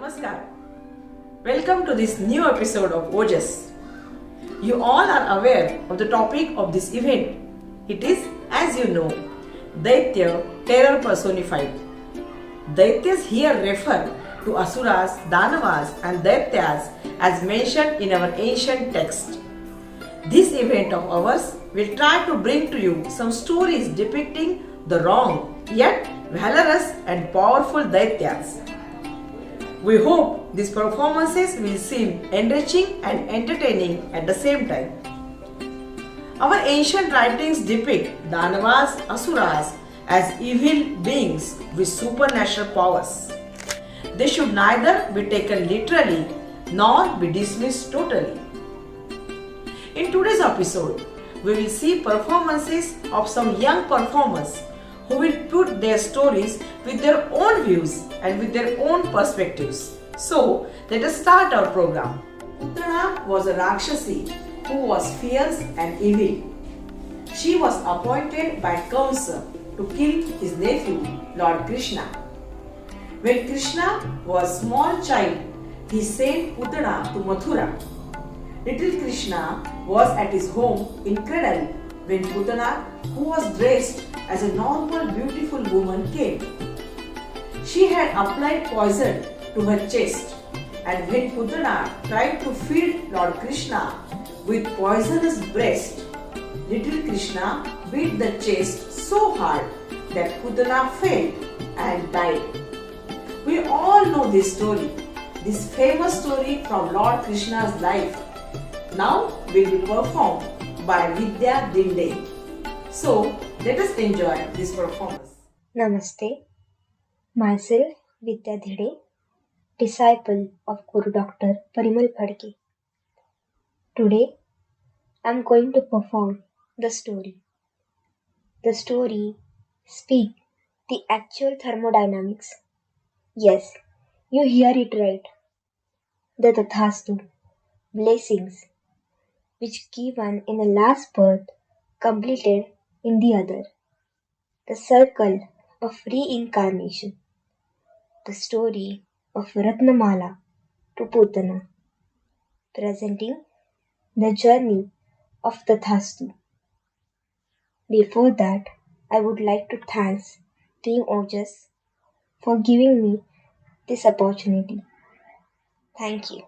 Namaskar. Welcome to this new episode of OJAS. You all are aware of the topic of this event. It is, as you know, Daitya, terror personified. Daityas here refer to Asuras, Danavas and Daityas as mentioned in our ancient text. This event of ours will try to bring to you some stories depicting the wrong yet valorous and powerful Daityas. We hope these performances will seem enriching and entertaining at the same time. Our ancient writings depict Danavas, Asuras as evil beings with supernatural powers. They should neither be taken literally nor be dismissed totally. In today's episode, we will see performances of some young performers who will put their stories with their own views and with their own perspectives. So, let us start our program. Putana was a Rakshasi who was fierce and evil. She was appointed by Kamsa to kill his nephew, Lord Krishna. When Krishna was a small child, he sent Putana to Mathura. Little Krishna was at his home in cradle when Putana, who was dressed as a normal beautiful woman, came. She had applied poison to her chest, and when Putana tried to feed Lord Krishna with poisonous breast, little Krishna beat the chest so hard that Putana fell and died. We all know this story, this famous story from Lord Krishna's life. Now will be performed by Vidya Dinde. So let us enjoy this performance. Namaste. Myself Vidya Dhide, disciple of Guru Dr. Parimal Phadke. Today I am going to perform the story. The story speak the actual thermodynamics. Yes, you hear it right. The Tathastu, blessings, which given in the last birth completed in the other. The circle of reincarnation. The story of Ratnamala to Putana, presenting the journey of Tathastu. Before that, I would like to thank Team Ojas for giving me this opportunity. Thank you.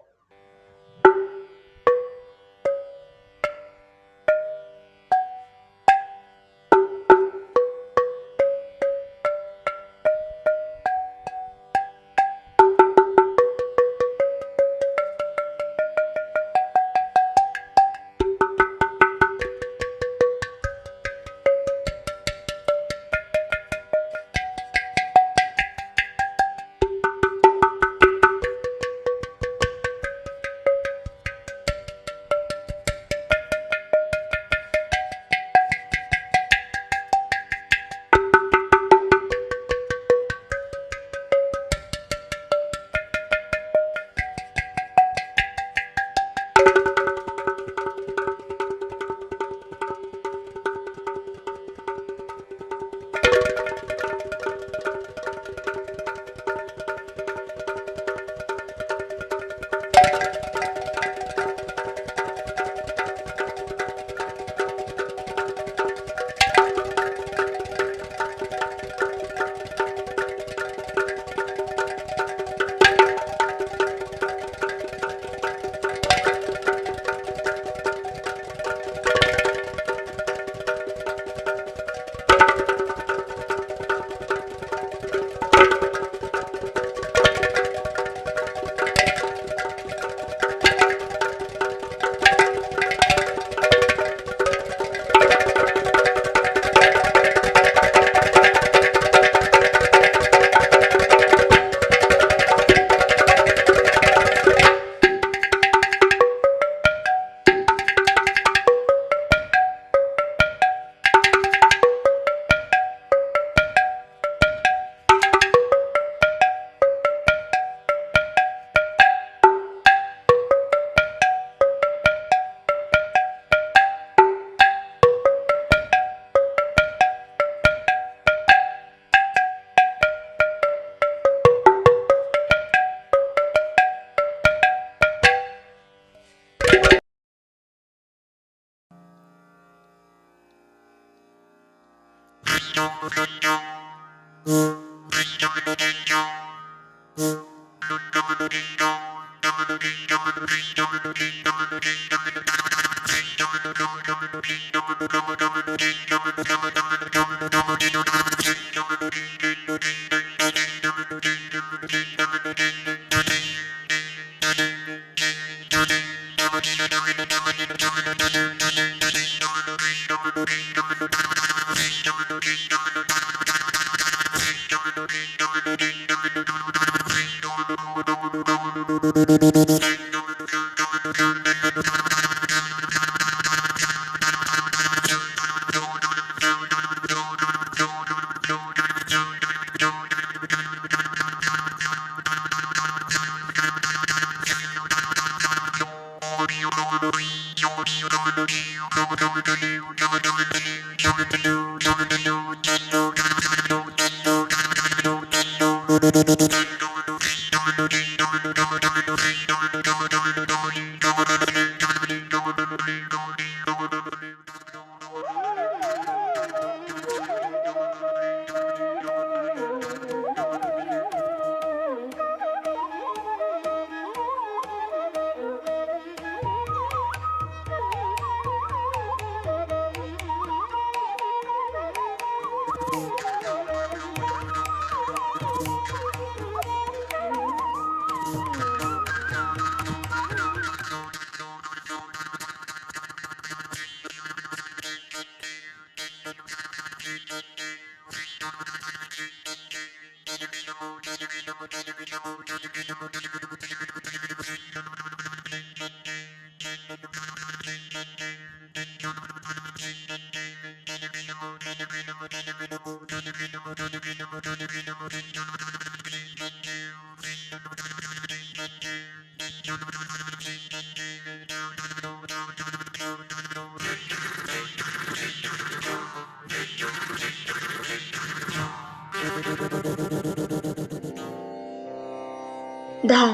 धा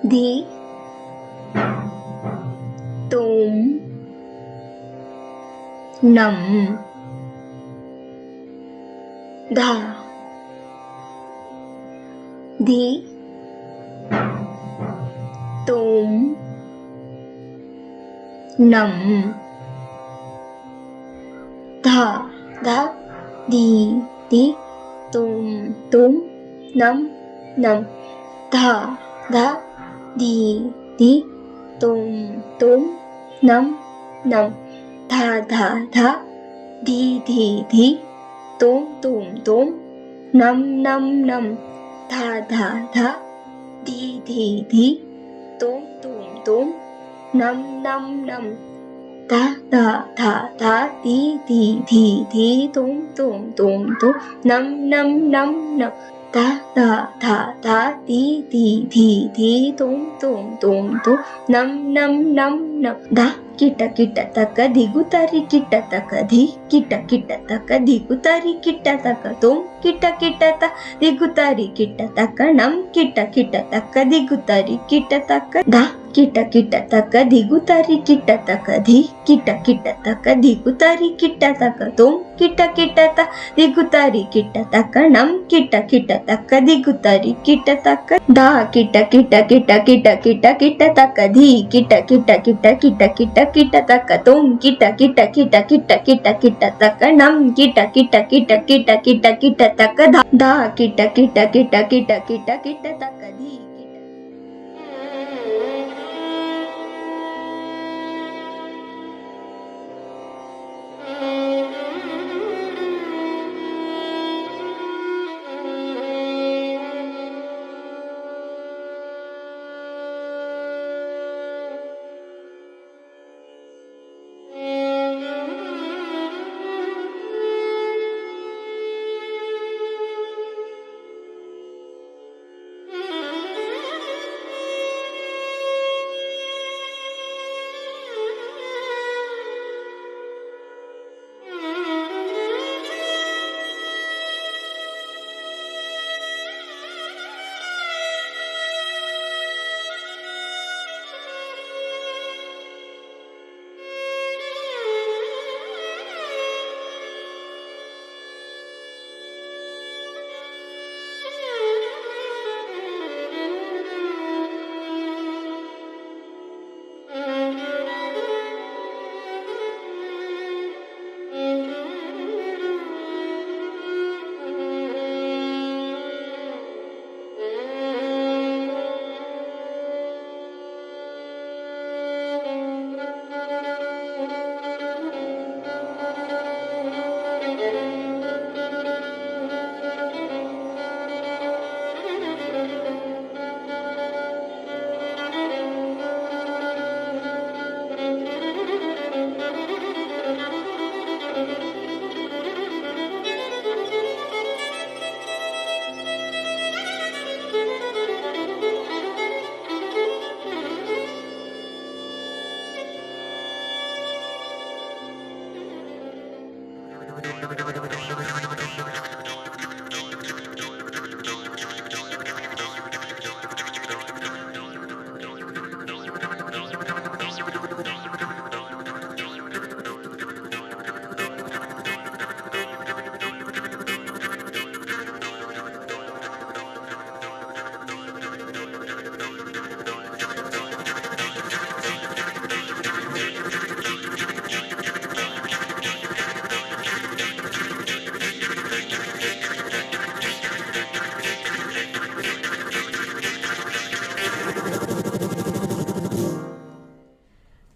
धी तुम नम धा धी तुम नम धा धा धी धी तुम नम नम धा धा धी धी तुम नम नम धा धा धा धी धी तुम नम नम नम धा धा धा धी धी तुम नम नम नम धा धा धा धा धी धी तुम नम नम नम नम धा धा धा धा धी धी तुम नम नम नम नम धा ಕಿಟ ಕಿಟ ತಕ ದಿಗುತಾರಿ ಕಿಟ ತಕ ಧಿ ಕಿಟ ಕಿಟ ತಕ ದಿಗುತಾರಿ ಕಿಟ ತಕ ತುಂ ಕಿಟ ಕಿಟ ತ ದಿಗುತಾರಿ ಕಿಟ ತಕ ನಂ ಕಿಟ ಕಿಟ ತಕ ದಿಗುತಾರಿ ಕಿಟ ತಕ ಧ ಕಿಟ ಕಿಟ ತಕ ದಿಗುತಾರಿ ಕಿಟ ತಕ ಧಿ ಕಿಟ ಕಿಟ ತಕ ದಿಗುತಾರಿ ಕಿಟ ತಕ ತುಂ ಕಿಟ ಕಿಟ ತ ದಿಗುತಾರಿ ಕಿಟ ತಕ ನಂ ಕಿಟ ಕಿಟ ತಕ ದಿಗುತಾರಿ ಕಿಟ ತಕ ಧ ಕಿಟ ಕಿಟ ಕಿಟ ಕಿಟ ಕಿಟ ಕಿಟ ತಕ ಧಿ ಕಿಟ ಕಿಟ ಕಿಟ ಕಿಟ ಕಿಟ ಕಿಟ ತಕ ತುಂ ಕಿಟ ಕಿಟ ಕಿಟ ಕಿಟ ಕಿಟ ಕಿಟ ತಕ ನಂ ಕಿಟ ಕಿಟ ಕಿಟ ಕಿಟ ಕಿಟ ಕಿಟ ತಕ ಧ ಕಿಟ ಕಿಟ ಕಿಟ ಕಿಟ ಕಿಟ ಕಿಟ ತಕ ಧಿ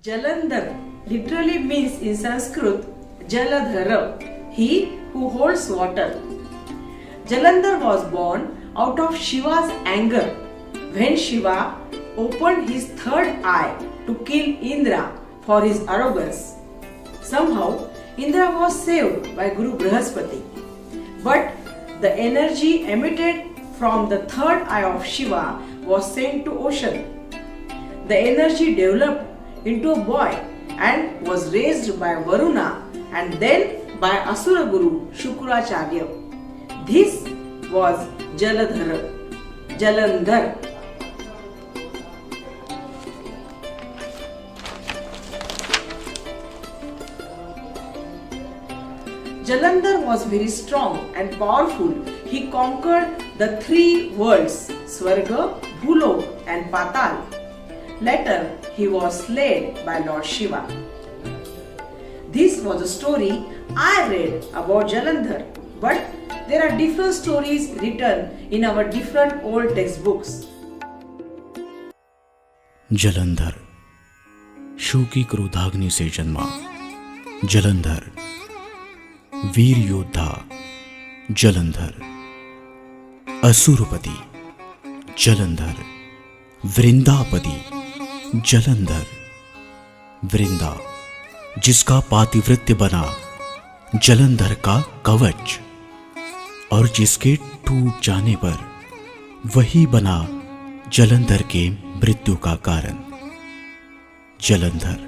Jalandhar literally means in Sanskrit Jaladhara, he who holds water. Jalandhar was born out of Shiva's anger when Shiva opened his third eye to kill Indra for his arrogance. Somehow, Indra was saved by Guru Brihaspati. But the energy emitted from the third eye of Shiva was sent to ocean. The energy developed into a boy and was raised by Varuna and then by Asura Guru Shukracharya. This was Jalandhar. Jalandhar was very strong and powerful. He conquered the three worlds, Swarga, Bhulok and Patal. Later, he was slain by Lord Shiva. This was a story I read about Jalandhar, but there are different stories written in our different old textbooks. Jalandhar Shiv की क्रोधाग्नि से जन्मा। जलंधर वीर योद्धा। जलंधर असुरपति। जलंधर वृंदापति। जलंधर वृंदा जिसका पातिव्रत्य बना जलंधर का कवच, और जिसके टूट जाने पर वही बना जलंधर के मृत्यु का कारण। जलंधर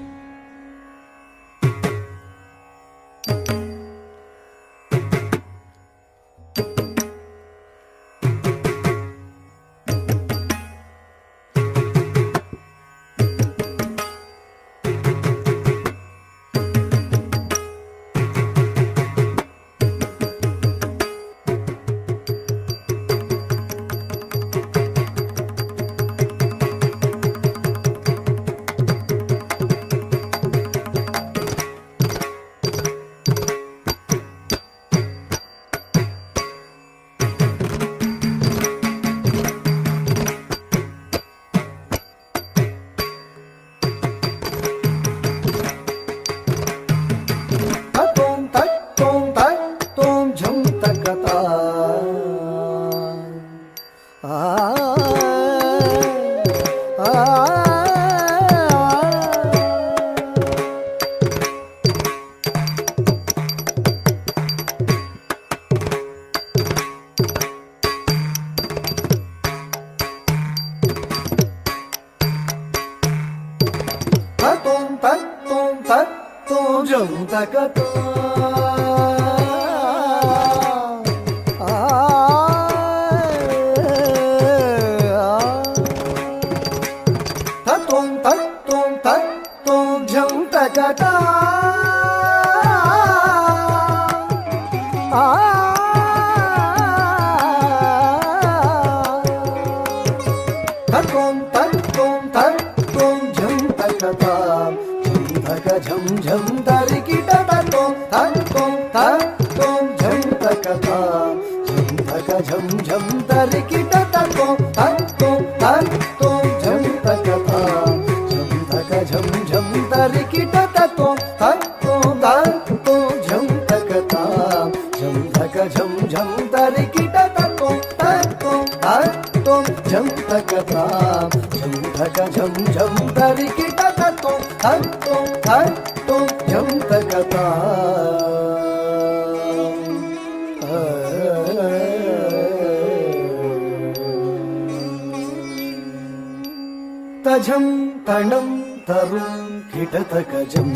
तजं तणं तरुं किटतकजं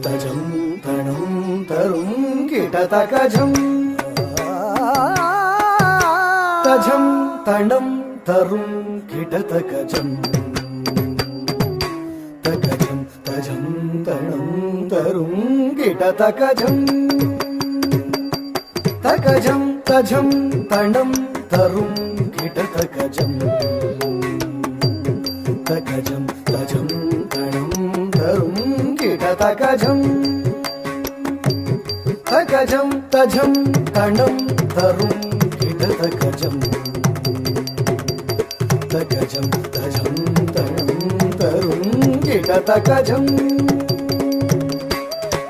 तजं तणं तरुं किटतकजं तजं तणं तरुं किटतकजं तकजं तजं तणं तरुं किटतकजं तकजं तजं तणं तरुं किटतकजं तकजं तजं तणं तरुं किटतकजं तकजं तजं तणं तरुं किटतकजं तकजं तजं तणं तकजं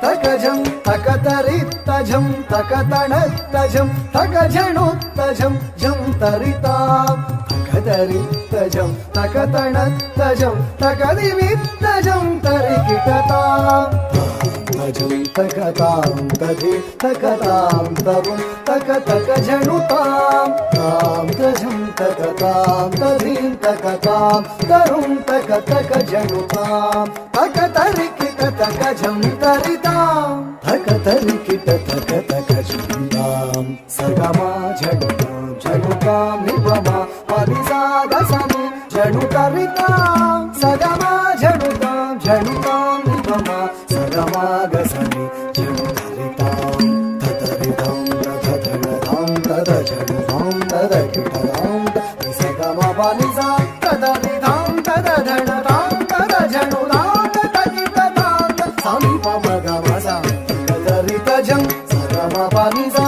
तकजं तकतरितजं तकतणतजं तकजणुतजं जं तरितां तकतरितजं तकतणतजं तकदिवित्तजं तरिकिटतां तजं तकतां तधि तकतां तरुं तकतकजणुतां तां तजं तकतां तधिं तकतां तरुं तकतकजणुतां तकतरिकिट तकजं तरितां तकतरिकिट तकतकजं सगमा झणुतां झणुतां निपमा पदिसागसनि झणुतरितां सगमा झणुतां झणुतां निपमा सगमागसनि झणुतरितां ततरितां ततधणतां ततझणुतां ततकिटतां सगमा पदिसा ततरितां ततधणतां ततझणुतां ततकिटतां सनिपमगमसा ततरितजं सगमा पदिसा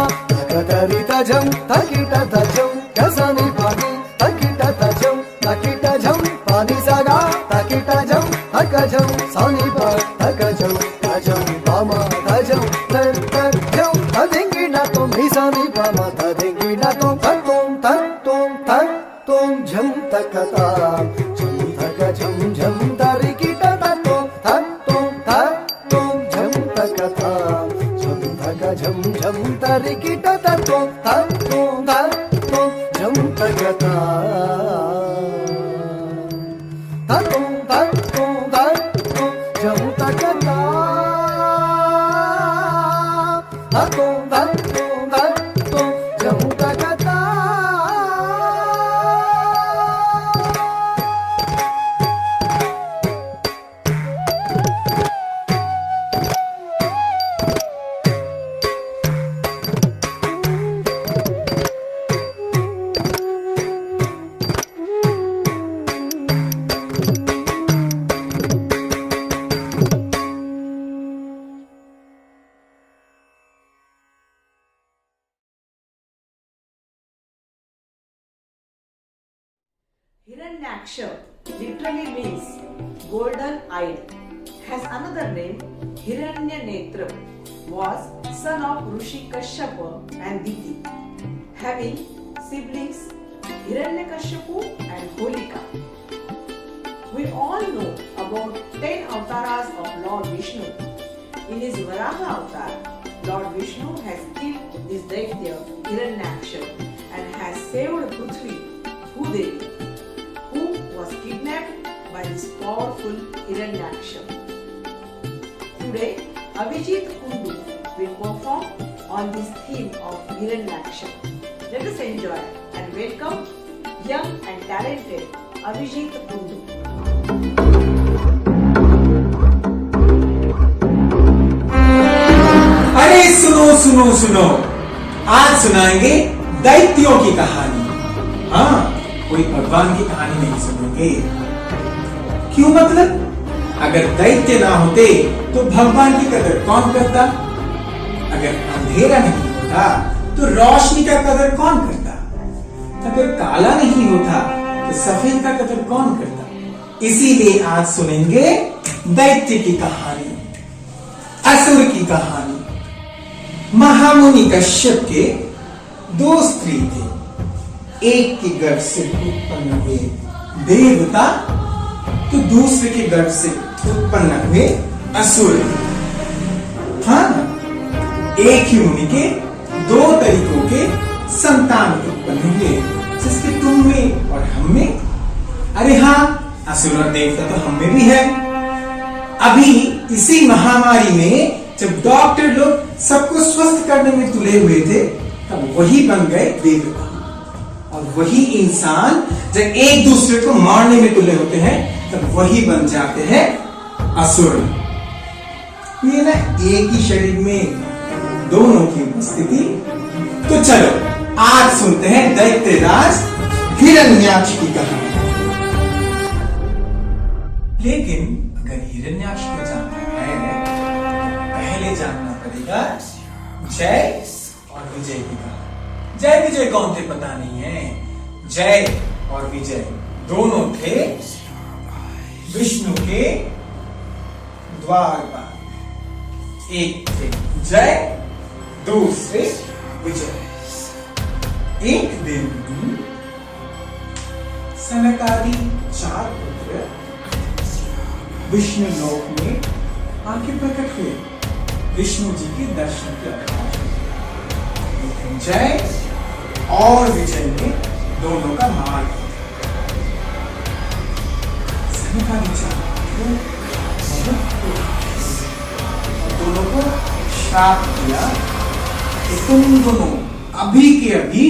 ततरितजं तकिटतजं कसनि पदि तकिटतजं तकिटजं पदिसगा तकिटजं तकजं सनिप तकजं तजं पम तजं तजं तदिंगिणतुं हिसनिपम तदिंगिणतुं तत्तुं तत्तुं तत्तुं झं तकतां झं तकजं झं तरिकिटतत्तुं तत्तुं तत्तुं झं तकतां झं तकजं झं तरिकिटतत्तुं तत्तुं तत्तुं झं तकतां तत्तुं तत्तुं तत्तुं झं तकतां तत्तुं तत्तुं तत्तुं झं तकतां Hiranyaksha literally means golden eyed. Has another name, Hiranyanetra, was son of Rishi Kashyapa and Diti, having siblings Hiranyakashipu and Holika. We all know about 10 avatars of Lord Vishnu. In his Varaha avatar, Lord Vishnu has killed this Daitya Hiranyaksha and has saved Prithvi, Bhudevi, who was kidnapped by this powerful Hiranyaksha. Today, Abhijit Kundu will perform on this theme of Hiranyaksha. Let us enjoy and welcome young and talented Abhijit Kundu. अरे सुनो सुनो सुनो, आज सुनाएंगे दैत्यों की कहानी। हाँ, कोई भगवान की कहानी नहीं सुनेंगे। क्यों मतलब? अगर दैत्य ना होते तो भगवान की कदर कौन करता? अगर अंधेरा नहीं होता तो रोशनी का कदर कौन करता? अगर काला नहीं होता तो सफेद का कदर कौन करता? इसीलिए आज सुनेंगे दैत्य की कहानी, असुर की कहानी। महामुनि कश्यप के दो स्त्री थे। एक के गर्भ से उत्पन्न हुए देवता तो दूसरे के गर्भ से उत्पन्न हुए असुर। हाँ, एक ही मुनि के दो तरीकों के संतान उत्पन्न हुए, जिसके तुम में और हम में। अरे हाँ, असुर और देवता तो हम में भी है। अभी इसी महामारी में जब डॉक्टर लोग सबको स्वस्थ करने में तुले हुए थे, तब वही बन गए देवता। और वही इंसान जब एक दूसरे को मारने में तुले होते हैं, तब वही बन जाते हैं असुर। ये ना एक ही शरीर में दोनों की उपस्थिति। तो चलो आज सुनते हैं दैत्यराज हिरण्याक्ष की कहानी। लेकिन अगर हिरण्याक्ष को जानना है, पहले जानना पड़ेगा जय और विजय की कहानी। जय विजय कौन थे पता नहीं है। जय और विजय दोनों थे विष्णु के द्वारपाल। एक थे जय, दूसरे विजय। एक दिन सनकादि 4 पुत्र विष्णु लोक में आके प्रकट हुए विष्णु जी के दर्शन के अवकाश। जय और विजय ने दोनों का मार किया। सनकादि 4 और दोनों को श्राप दिया कि तुम दोनों अभी के अभी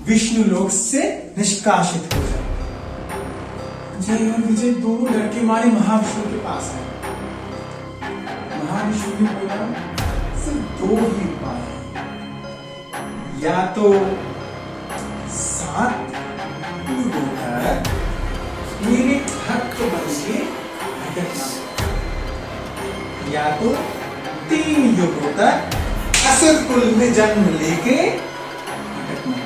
विष्णु लोक से निष्कासित हो जाओ। जय और विजय दोनों लड़के मारे महाविष्णु के पास आए। महाविष्णु ने बोला सिर्फ 2 ही उपाय हैं, या तो 7 युगों तक मेरे भक्त बन के भटकना, या तो 3 युगों तक असुर कुल में जन्म लेके भटकना।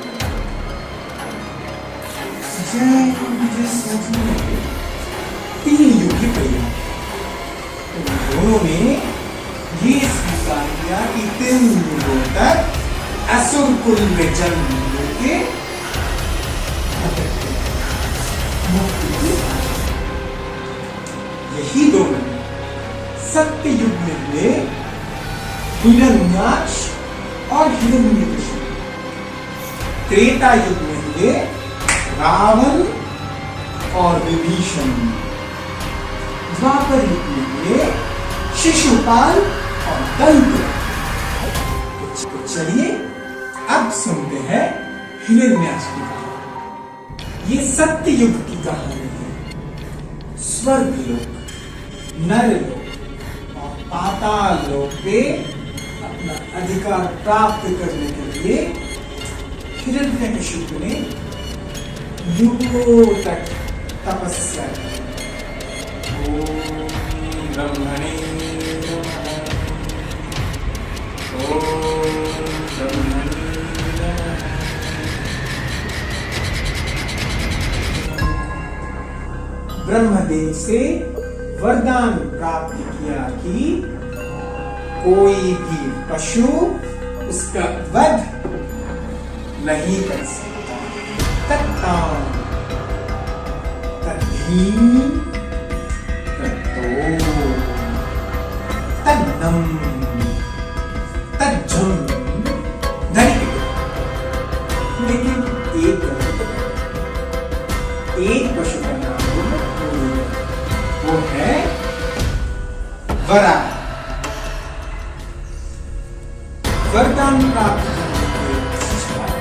जय और विजय सोचने लगे 3 युग की परियां। तो दोनों ने ये स्वीकार किया कि 3 युगों तक असुर कुल में जन्म लेके भटकते। यही दोनों सत्य युग में हुए हिरण्याक्ष और हिरण्यकशिपु, त्रेता युग में हुए रावण और विभीषण, द्वापर युग में हुए शिशुपाल और दंत। तो चलिए अब सुनते हैं हिरण्याक्ष की कहानी। ये सत्य युग की कहानी है। स्वर्ग लोक, नर लोक और पाताल लोक पे अपना अधिकार प्राप्त करने के लिए हिरण्यकशिपु ने युगों तक तपस्या की। ओम ब्रह्मणे नमः। ओम ब्रह्मणे नमः। ब्रह्मदेव से वरदान प्राप्त किया कि कोई भी पशु उसका वध नहीं कर सकता। तत्ताम तद्धीम तत्तो तन्नम तज्जम धनिक। लेकिन एक पशु का नाम वो है वराह। वरदान प्राप्त करने के पश्चात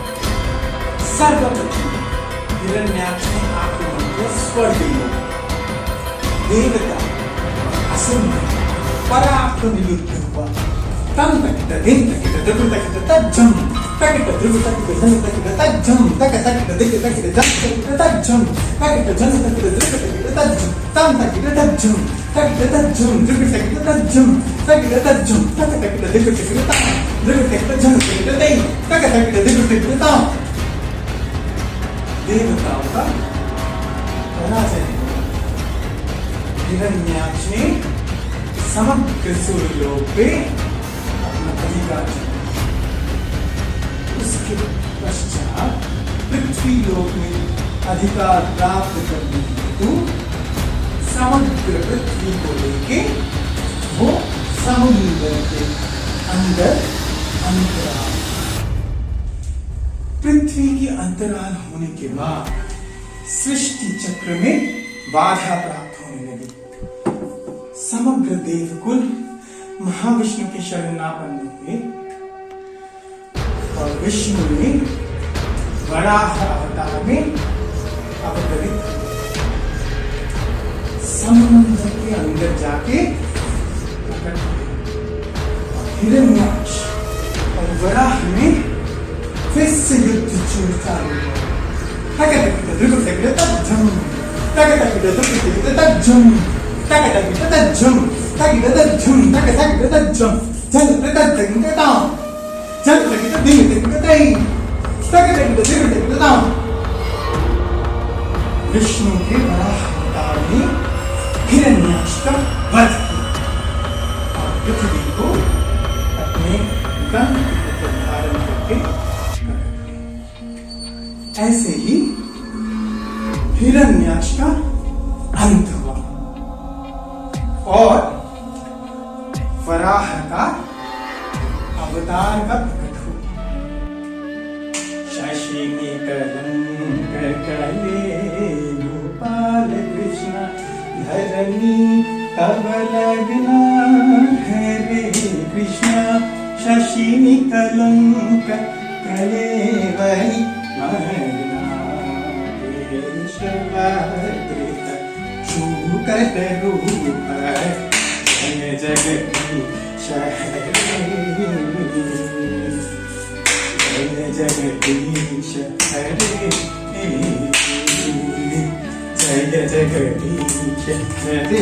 सर्वप्रथम हिरण्याक्ष ने आक्रमण किया स्वर्ग लोक। देवता असुर में पराक्रम युद्ध हुआ। तम तकित दिन तकित ध्रुव तकित तज्जम तकित ध्रुव तकित धन तकित तज्जम तकित तकित दिक तकित जम तकित तज्जम तकित जन तकित ध्रुव तकित तज्जम तम तकित तज्जम तकित तज्जम ध्रुव तकित तज्जम तकित तज्जम तकित तकित दिक तकित तम ध्रुव तकित जन तकित दई तकित तकित दिक तकित तम। देवताओं का पराजय। हिरण्याक्ष ने समग्र सूर्यलोक पे अपना अधिकार जमाया। उसके पश्चात पृथ्वी लोक में अधिकार प्राप्त करने हेतु समग्र पृथ्वी को लेके वो समुद्र के अंदर अंतराल। पृथ्वी के अंतराल होने के बाद सृष्टि चक्र में बाधा प्राप्त होने लगी। समग्र देवकुल महाविष्णु के शरणापन्न हुए और विष्णु ने वराह अवतार में अवतरित हुए। समुद्र के अंदर जाके प्रकट हुए। हिरण्याक्ष और वराह में फिर से युद्ध चालू हुआ। विष्णु के वराह अवतार ने हिरण्याक्ष का वध किया। ऐसे ही हिरण्याक्ष का अंत हुआ और वराह का अवतार का प्रकट हुआ। शशिनी कलंक कले गोपाल कृष्ण धरणी तब लगना है रे कृष्ण। शशिनी कलंक कले वही मरना शूकट रूप जय जगदीश हरे जय जगदीश हरे जय जगदीश हरे।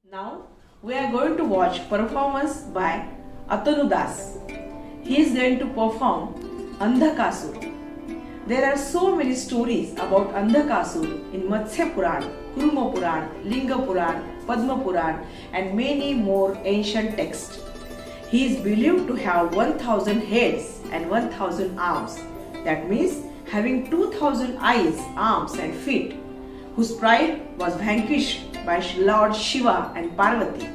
Now we are going to watch performance by Atanu Das. He is going to perform Andhakasur. There are so many stories about Andhakasur in Matsya Puran, Kurma Puran, Linga Puran, Padma Puran and many more ancient texts. He is believed to have 1000 heads and 1000 arms. That means having 2000 eyes, arms and feet, whose pride was vanquished by Lord Shiva and Parvati.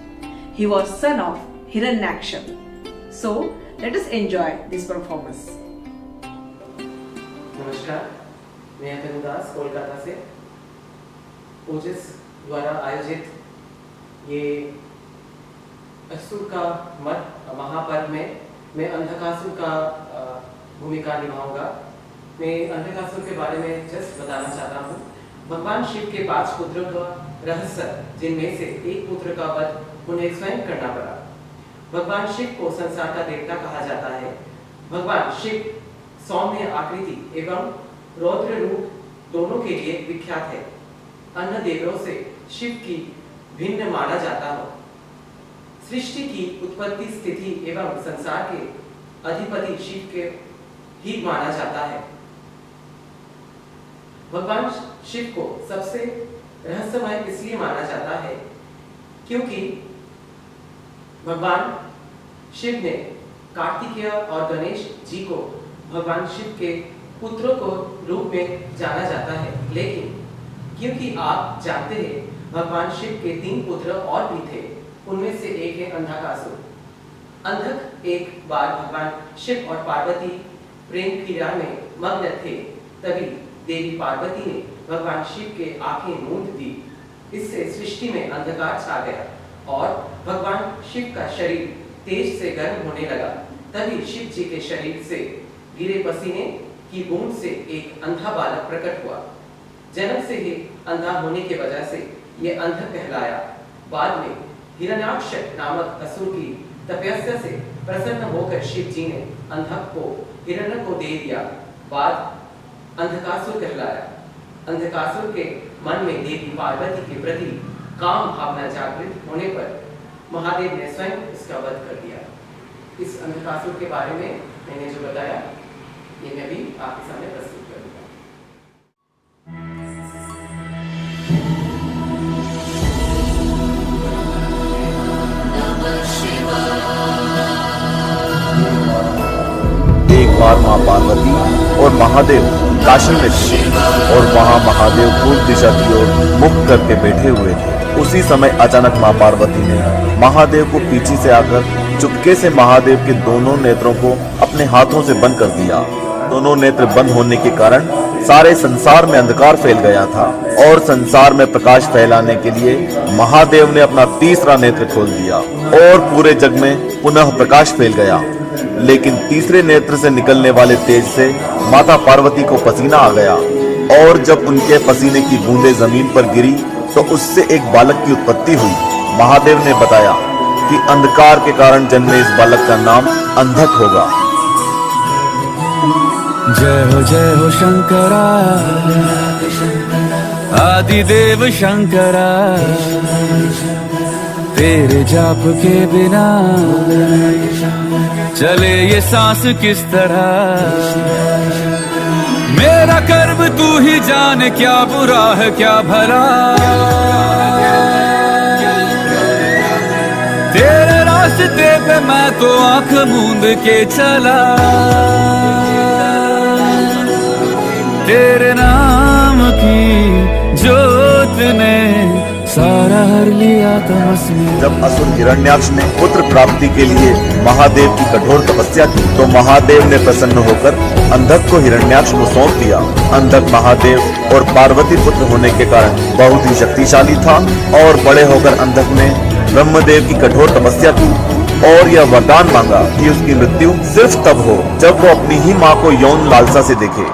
He was son of Hiranyaksha. So let us enjoy this performance. नमस्कार, मैं अतनु दास कोलकाता से ओजस द्वारा आयोजित ये असुर का मद महापर्व में मैं अंधकासुर का भूमिका निभाऊंगा। मैं अंधकासुर के बारे में जस्ट बताना चाहता हूँ। भगवान शिव के 5 पुत्रों का रहस्य, जिनमें से एक पुत्र का वध उन्हें स्वयं करना पड़ा। भगवान शिव को संसार का देवता कहा जाता है। भगवान शिव सौम्य आकृति एवं रौद्र रूप दोनों के लिए विख्यात है। अन्य देवों से शिव की भिन्न माना जाता है। सृष्टि की उत्पत्ति, स्थिति एवं संसार के अधिपति शिव के ही माना जाता है। भगवान शिव को सबसे रहस्यमय इसलिए माना जाता है क्योंकि भगवान शिव ने कार्तिकेय और गणेश जी को भगवान शिव के पुत्रों को रूप में जाना जाता है। लेकिन क्योंकि आप जानते हैं भगवान शिव के 3 पुत्र और भी थे, उनमें से एक है अंधकासुर। अंधक एक बार भगवान शिव और पार्वती प्रेम क्रीड़ा में मग्न थे, तभी देवी पार्वती ने भगवान शिव के आंखें मूंद दी। इससे सृष्टि में अंधकार छा गया और भगवान शिव का शरीर तेज से गर्म होने लगा। तभी शिव जी के शरीर से गिरे पसीने की बूंद से एक अंधा बालक प्रकट हुआ। जन्म से ही अंधा होने की वजह से ये अंधक कहलाया। बाद में हिरण्याक्ष नामक असुर की तपस्या से प्रसन्न होकर शिव जी ने अंधक को हिरण्य को दे दिया। बाद अंधकासुर कहलाया। अंधकासुर के मन में देवी पार्वती के प्रति काम भावना जागृत होने पर महादेव ने स्वयं इसका वध कर दिया। इस अंधकासुर के बारे में मैंने जो बताया ये मैं भी आपके सामने प्रस्तुत करूंगा। एक बार मां पार्वती और महादेव काशी में थे और वहां महादेव पूर्व दिशा की ओर मुख करके बैठे हुए थे। उसी समय अचानक मां पार्वती ने महादेव को पीछे से आकर चुपके से महादेव के दोनों नेत्रों को अपने हाथों से बंद कर दिया। दोनों नेत्र बंद होने के कारण सारे संसार में अंधकार फैल गया था और संसार में प्रकाश फैलाने के लिए महादेव ने अपना तीसरा नेत्र खोल दिया और पूरे जग में पुनः प्रकाश फैल गया। लेकिन तीसरे नेत्र से निकलने वाले तेज से माता पार्वती को पसीना आ गया और जब उनके पसीने की बूंदें जमीन पर गिरी तो उससे एक बालक की उत्पत्ति हुई। महादेव ने बताया कि अंधकार के कारण जन्मे इस बालक का नाम अंधक होगा। जय हो शंकरा, आदिदेव शंकरा, तेरे जाप के बिना चले ये सांस किस तरह। मेरा कर्म तू ही जाने, क्या बुरा है क्या भला। तेरे रास्ते पे मैं तो आंख मूंद के चला, तेरे नाम की जोत ने सारा हर लिया तमस में। जब असुर हिरण्याक्ष ने पुत्र प्राप्ति के लिए महादेव की कठोर तपस्या की तो महादेव ने प्रसन्न होकर अंधक को हिरण्याक्ष को सौंप दिया। अंधक महादेव और पार्वती पुत्र होने के कारण बहुत ही शक्तिशाली था और बड़े होकर अंधक ने ब्रह्मदेव की कठोर तपस्या की और यह वरदान मांगा कि उसकी मृत्यु सिर्फ तब हो जब वो अपनी ही माँ को यौन लालसा से देखे।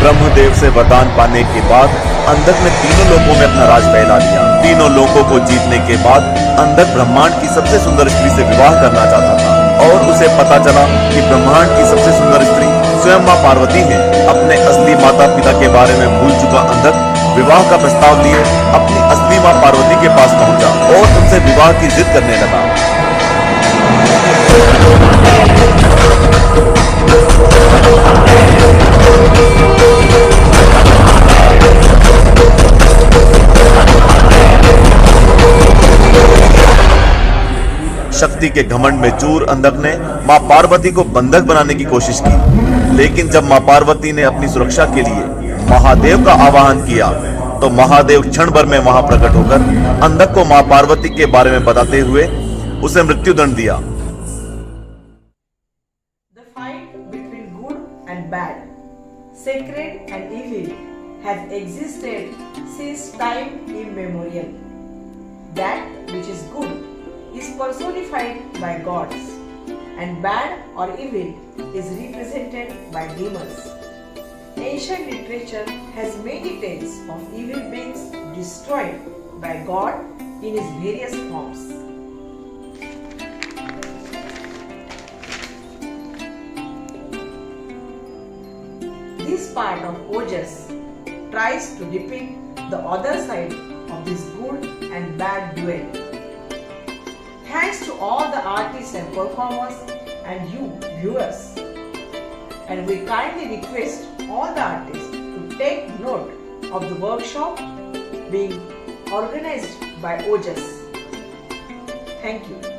ब्रह्मदेव से वरदान पाने के बाद अंधक ने तीनों लोकों में अपना राज फैला दिया। तीनों लोकों को जीतने के बाद अंधक ब्रह्मांड की सबसे सुंदर स्त्री से विवाह करना चाहता था और उसे पता चला कि ब्रह्मांड की सबसे सुंदर स्त्री स्वयं माँ पार्वती है। अपने असली माता पिता के बारे में भूल चुका अंधक विवाह का प्रस्ताव लिए अपनी असली माँ पार्वती के पास पहुंचा और उनसे विवाह की जिद करने लगा। शक्ति के घमंड में चूर अंधक ने मां पार्वती को बंधक बनाने की कोशिश की, लेकिन जब मां पार्वती ने अपनी सुरक्षा के लिए महादेव का आवाहन किया तो महादेव क्षण भर में वहां प्रकट होकर अंधक को मां पार्वती के बारे में बताते हुए उसे मृत्युदंड दिया। The fight between good and bad, sacred and evil has existed since time immemorial. That which is good is personified by gods and bad or evil is represented by demons. Ancient literature has many tales of evil beings destroyed by God in his various forms. This part of Ojas tries to depict the other side of this good and bad duel. Thanks to all the artists and performers and you viewers. And we kindly request all the artists to take note of the workshop being organized by Ojas. Thank you.